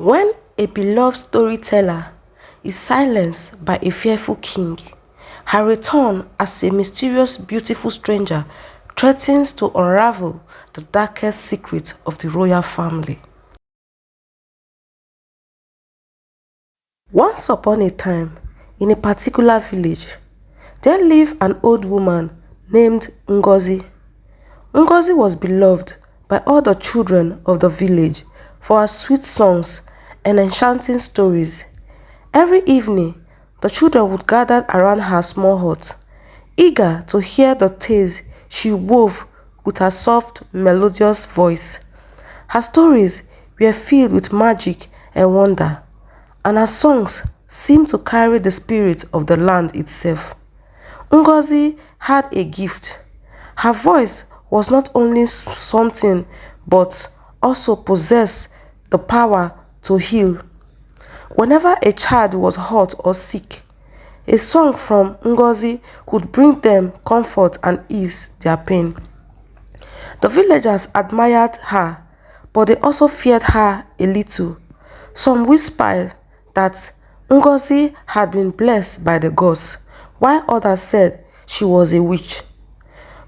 When a beloved storyteller is silenced by a fearful king, her return as a mysterious, beautiful stranger threatens to unravel the darkest secret of the royal family. Once upon a time, in a particular village, there lived an old woman named Ngozi. Ngozi was beloved by all the children of the village for her sweet songs and enchanting stories. Every evening, the children would gather around her small hut, eager to hear the tales she wove with her soft, melodious voice. Her stories were filled with magic and wonder, and her songs seemed to carry the spirit of the land itself. Ngozi had a gift. Her voice was not only something but also possessed the power to heal. Whenever a child was hurt or sick, a song from Ngozi could bring them comfort and ease their pain. The villagers admired her, but they also feared her a little. Some whispered that Ngozi had been blessed by the gods, while others said she was a witch.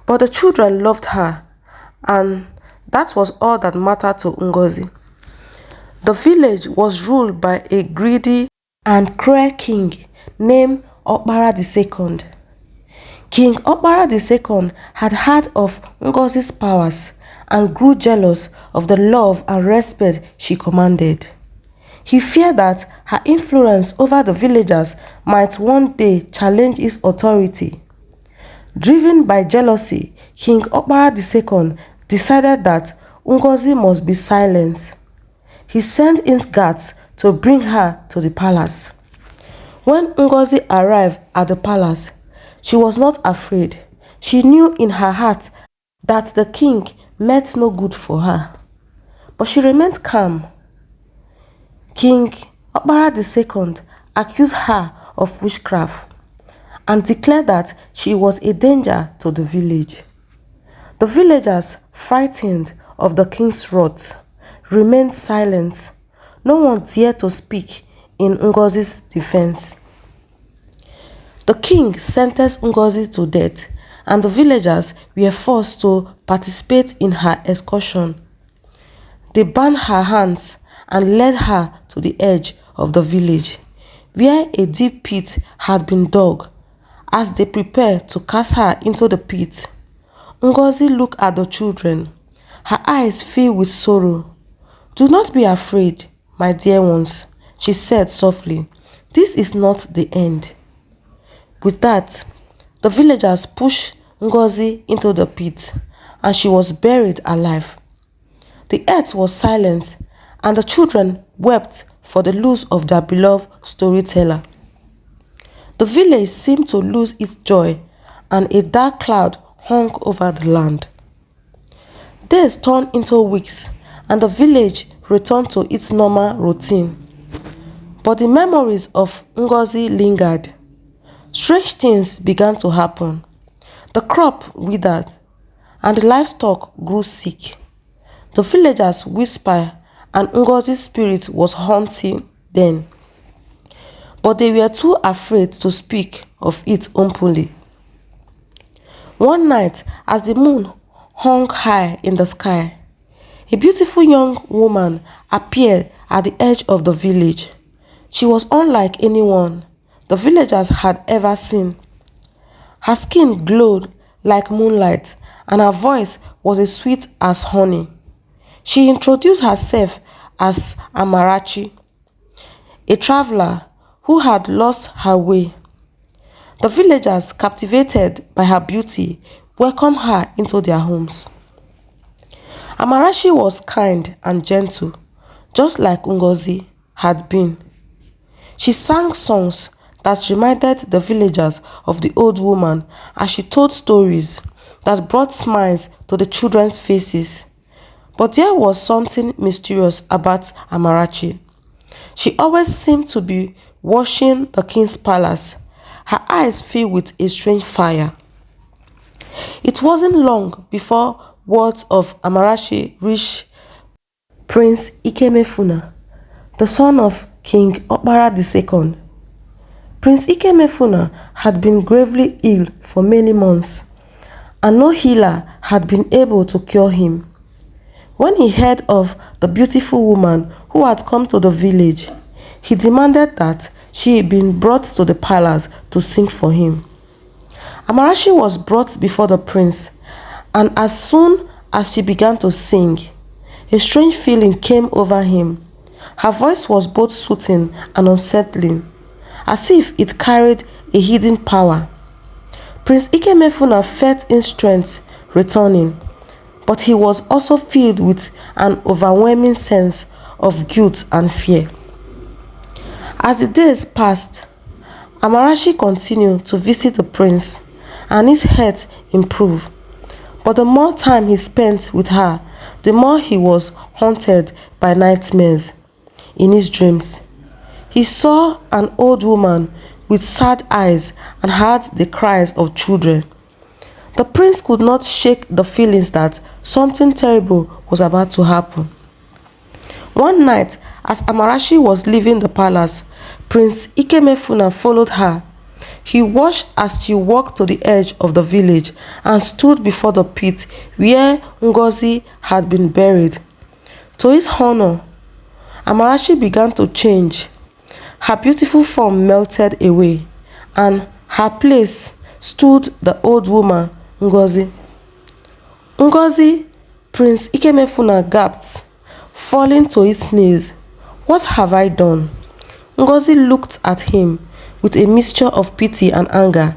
But the children loved her, and that was all that mattered to Ngozi. The village was ruled by a greedy and cruel king named Okpara II. King Okpara II had heard of Ngozi's powers and grew jealous of the love and respect she commanded. He feared that her influence over the villagers might one day challenge his authority. Driven by jealousy, King Okpara II decided that Ngozi must be silenced. He sent in guards to bring her to the palace. When Ngozi arrived at the palace, she was not afraid. She knew in her heart that the king meant no good for her. But she remained calm. King Okpara II accused her of witchcraft and declared that she was a danger to the village. The villagers, frightened of the king's wrath, remained silent. No one dared to speak in Ngozi's defense. The king sentenced Ngozi to death, and the villagers were forced to participate in her execution. They bound her hands and led her to the edge of the village, where a deep pit had been dug. As they prepared to cast her into the pit, Ngozi looked at the children, her eyes filled with sorrow. "Do not be afraid, my dear ones," she said softly. "This is not the end." With that, the villagers pushed Ngozi into the pit, and she was buried alive. The earth was silent, and the children wept for the loss of their beloved storyteller. The village seemed to lose its joy, and a dark cloud hung over the land. Days turned into weeks, and the village returned to its normal routine. But the memories of Ngozi lingered. Strange things began to happen. The crop withered, and the livestock grew sick. The villagers whispered, and Ngozi's spirit was haunting them. But they were too afraid to speak of it openly. One night, as the moon hung high in the sky, a beautiful young woman appeared at the edge of the village. She was unlike anyone the villagers had ever seen. Her skin glowed like moonlight, and her voice was as sweet as honey. She introduced herself as Amarachi, a traveler who had lost her way. The villagers, captivated by her beauty, welcomed her into their homes. Amarachi was kind and gentle, just like Ngozi had been. She sang songs that reminded the villagers of the old woman as she told stories that brought smiles to the children's faces. But there was something mysterious about Amarachi. She always seemed to be watching the king's palace, her eyes filled with a strange fire. It wasn't long before words of Amarachi reached Prince Ikemefuna, the son of King Okpara II. Prince Ikemefuna had been gravely ill for many months, and no healer had been able to cure him. When he heard of the beautiful woman who had come to the village, he demanded that she be brought to the palace to sing for him. Amarachi was brought before the prince, and as soon as she began to sing, a strange feeling came over him. Her voice was both soothing and unsettling, as if it carried a hidden power. Prince Ikemefuna felt his strength returning, but he was also filled with an overwhelming sense of guilt and fear. As the days passed, Amarachi continued to visit the prince, and his health improved. But the more time he spent with her, the more he was haunted by nightmares. In his dreams, he saw an old woman with sad eyes and heard the cries of children. The prince could not shake the feelings that something terrible was about to happen. One night, as Amarachi was leaving the palace, Prince Ikemefuna followed her. He watched as she walked to the edge of the village and stood before the pit where Ngozi had been buried. To his honor, Amarachi began to change. Her beautiful form melted away, and her place stood the old woman, Ngozi. Ngozi, Prince Ikemefuna gasped, falling to his knees. "What have I done?" Ngozi looked at him with a mixture of pity and anger.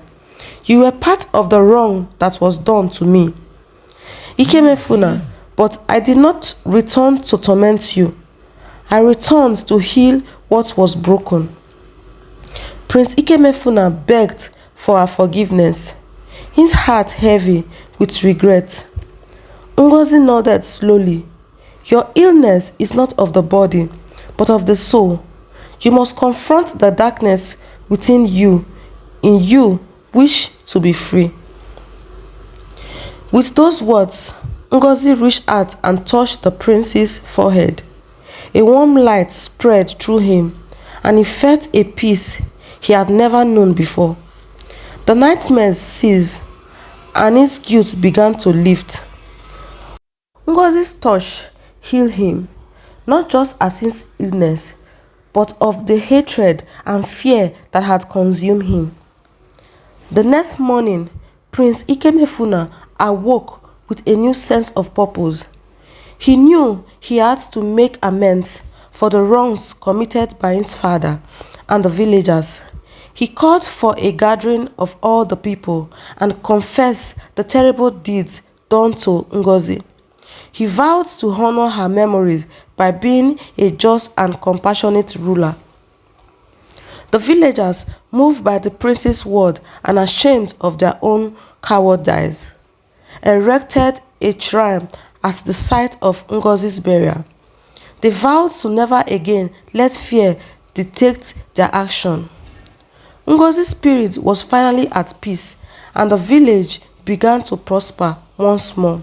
"You were part of the wrong that was done to me, Ikemefuna, but I did not return to torment you. I returned to heal what was broken." Prince Ikemefuna begged for her forgiveness, his heart heavy with regret. Ngozi nodded slowly. "Your illness is not of the body, but of the soul. You must confront the darkness within you. In you, wish to be free." With those words, Ngozi reached out and touched the prince's forehead. A warm light spread through him, and he felt a peace he had never known before. The nightmares ceased, and his guilt began to lift. Ngozi's touch healed him, not just as his illness, but of the hatred and fear that had consumed him. The next morning, Prince Ikemefuna awoke with a new sense of purpose. He knew he had to make amends for the wrongs committed by his father and the villagers. He called for a gathering of all the people and confessed the terrible deeds done to Ngozi. He vowed to honor her memories by being a just and compassionate ruler. The villagers, moved by the prince's word and ashamed of their own cowardice, erected a shrine at the site of Ngozi's burial. They vowed to never again let fear dictate their action. Ngozi's spirit was finally at peace, and the village began to prosper once more.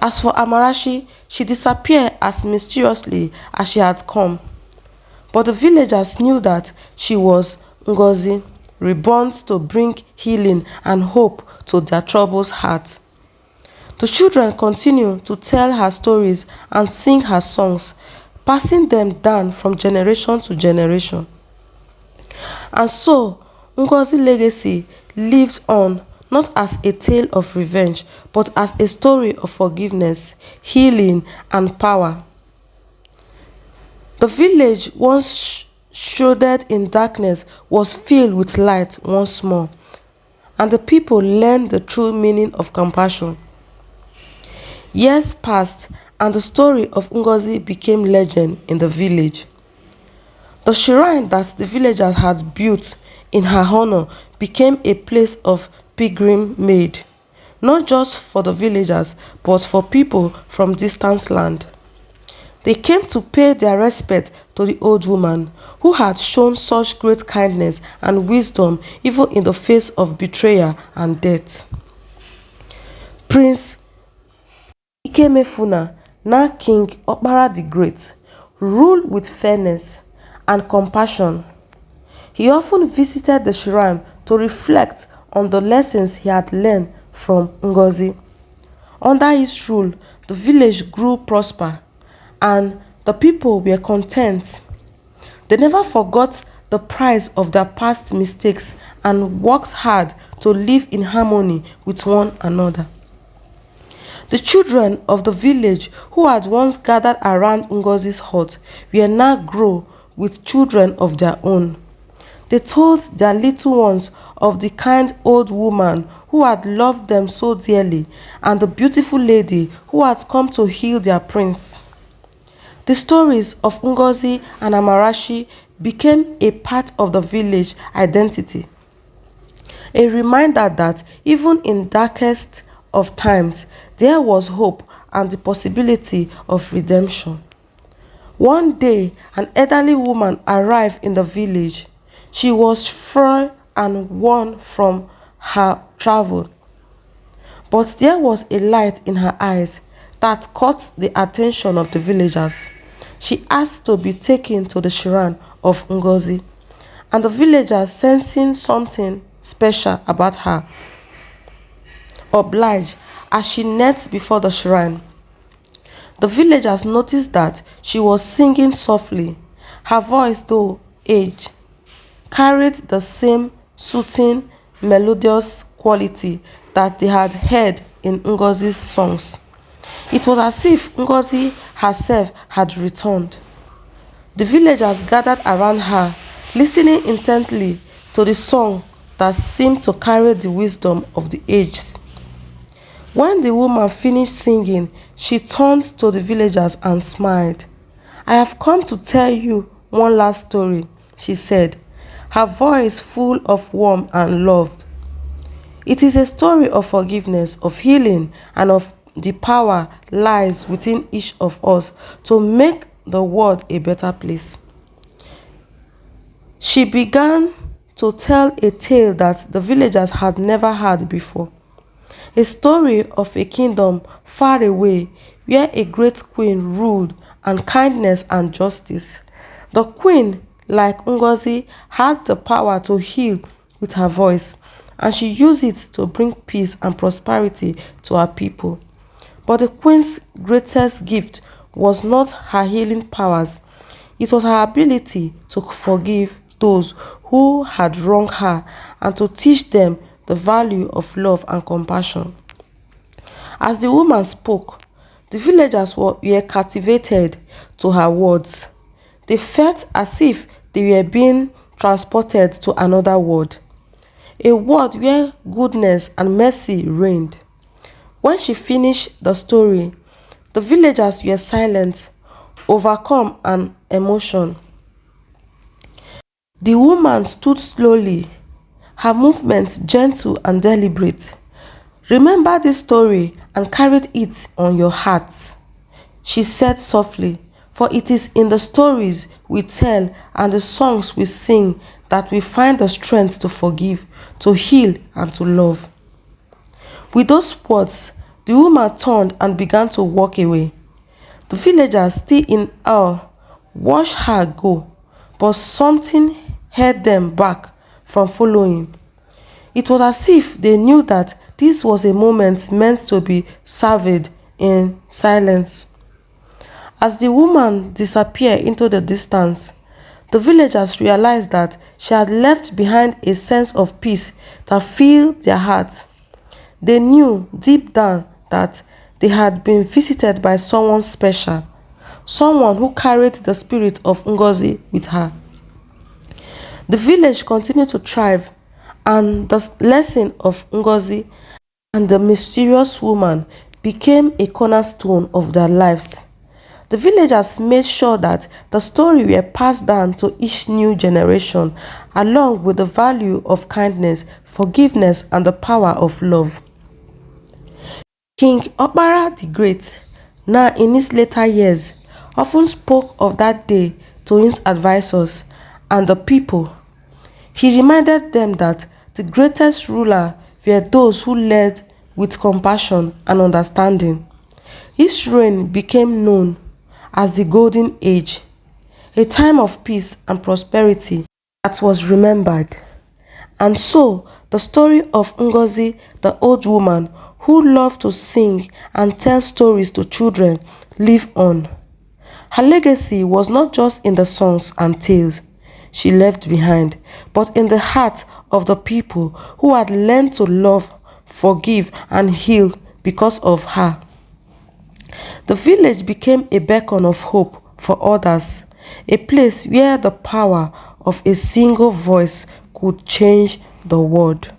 As for Amarachi, she disappeared as mysteriously as she had come. But the villagers knew that she was Ngozi, reborn to bring healing and hope to their troubled hearts. The children continued to tell her stories and sing her songs, passing them down from generation to generation. And so, Ngozi's legacy lived on, not as a tale of revenge, but as a story of forgiveness, healing, and power. The village, once shrouded in darkness, was filled with light once more, and the people learned the true meaning of compassion. Years passed, and the story of Ngozi became legend in the village. The shrine that the villagers had built in her honor became a place of pilgrimage, not just for the villagers, but for people from distant land. They came to pay their respect to the old woman, who had shown such great kindness and wisdom even in the face of betrayal and death. Prince Ikemefuna, now King Okpara the Great, ruled with fairness and compassion. He often visited the shrine to reflect on the lessons he had learned from Ngozi. Under his rule, the village grew prosper and the people were content. They never forgot the price of their past mistakes and worked hard to live in harmony with one another. The children of the village who had once gathered around Ngozi's hut were now grown with children of their own. They told their little ones of the kind old woman who had loved them so dearly and the beautiful lady who had come to heal their prince. The stories of Ngozi and Amarachi became a part of the village identity, a reminder that even in darkest of times, there was hope and the possibility of redemption. One day, an elderly woman arrived in the village. She was frail and worn from her travel, but there was a light in her eyes that caught the attention of the villagers. She asked to be taken to the shrine of Ngozi, and the villagers, sensing something special about her, obliged as she knelt before the shrine. The villagers noticed that she was singing softly. Her voice, though aged, carried the same soothing, melodious quality that they had heard in Ngozi's songs. It was as if Ngozi herself had returned. The villagers gathered around her, listening intently to the song that seemed to carry the wisdom of the ages. When the woman finished singing, she turned to the villagers and smiled. "I have come to tell you one last story," she said, her voice full of warmth and love. "It is a story of forgiveness, of healing, and of the power lies within each of us to make the world a better place." She began to tell a tale that the villagers had never heard before. A story of a kingdom far away where a great queen ruled and kindness and justice. The queen, like Ngozi, had the power to heal with her voice, and she used it to bring peace and prosperity to her people. But the queen's greatest gift was not her healing powers, it was her ability to forgive those who had wronged her and to teach them the value of love and compassion. As the woman spoke, the villagers were captivated to her words. They felt as if they were being transported to another world, a world where goodness and mercy reigned. When she finished the story, the villagers were silent, overcome an emotion. The woman stood slowly, her movements gentle and deliberate. "Remember this story and carry it on your hearts," she said softly, "for it is in the stories we tell and the songs we sing that we find the strength to forgive, to heal, and to love." With those words, the woman turned and began to walk away. The villagers, still in awe, watched her go, but something held them back from following. It was as if they knew that this was a moment meant to be savored in silence. As the woman disappeared into the distance, the villagers realized that she had left behind a sense of peace that filled their hearts. They knew deep down that they had been visited by someone special, someone who carried the spirit of Ngozi with her. The village continued to thrive, and the lesson of Ngozi and the mysterious woman became a cornerstone of their lives. The villagers made sure that the story were passed down to each new generation, along with the value of kindness, forgiveness, and the power of love. King Okpara the Great, now in his later years, often spoke of that day to his advisors and the people. He reminded them that the greatest ruler were those who led with compassion and understanding. His reign became known as the Golden Age, a time of peace and prosperity that was remembered. And so, the story of Ngozi, the old woman who loved to sing and tell stories to children, live on. Her legacy was not just in the songs and tales she left behind, but in the hearts of the people who had learned to love, forgive, and heal because of her. The village became a beacon of hope for others, a place where the power of a single voice could change the world.